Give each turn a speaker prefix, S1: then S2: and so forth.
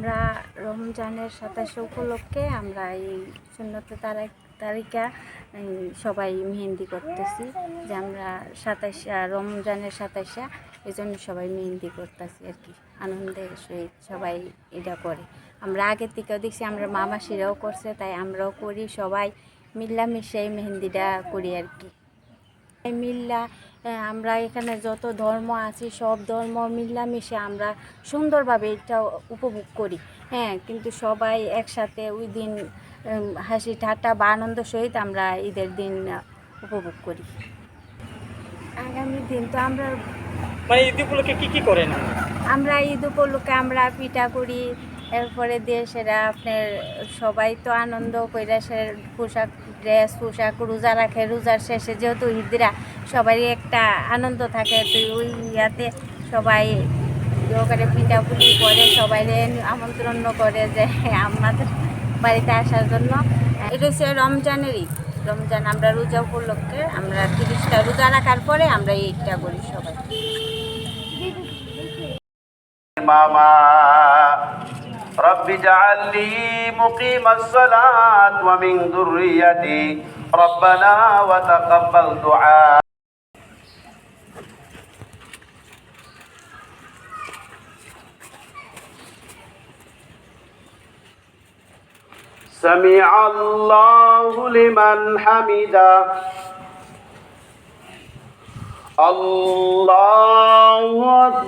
S1: আমরা রমজানের 27 উপলক্ষে আমরা এই সুন্নতে তারিকা সবাই মেহেন্দি করতেছি, যে আমরা 27 রমজানের 27 এই জন্য সবাই মেহেন্দি করতেছি আর কি, আনন্দের সহিত সবাই এটা করে। আমরা আগের থেকেও দেখছি, আমরা মামাসিরাও করছে, তাই আমরাও করি, সবাই মিল্লামিশে মেহেন্দিটা করি আর কি। মিল্লা আমরা এখানে যত ধর্ম আছি সব ধর্ম মিল্লামিশে আমরা সুন্দরভাবে এটা উপভোগ করি। হ্যাঁ, কিন্তু সবাই একসাথে ওই দিন হাসি ঠাট্টা বা আনন্দ সহিত আমরা ঈদের দিন উপভোগ করি। আগামী দিন তো আমরা
S2: ঈদ উপলক্ষে কি করেন?
S1: আমরা ঈদ উপলক্ষে আমরা পিঠা করি, এরপরে দেশেরা আপনার সবাই তো আনন্দ করে ড্রেস পোশাক রোজা রাখে, রোজার শেষে যেহেতু ঈদরা সবারই একটা আনন্দ থাকে, তো ওই ইয়াতে সবাই করে পিঠাপুলি করে, সবাই আমন্ত্রণ করে যে আমাদের বাড়িতে আসার জন্য। এটা হচ্ছে রমজানের ঈদ। রমজান আমরা রোজা উপলক্ষে আমরা 30টা রোজা রাখার পরে আমরা ঈদটা করি সবাই।
S3: মামা রব্বি জাআলনি মুকিমাস সালাত ওয়া মিন যুররিয়াতি রব্বানা ওয়া তাকাব্বাল দুআ। سمع الله لمن حمده الله أكبر।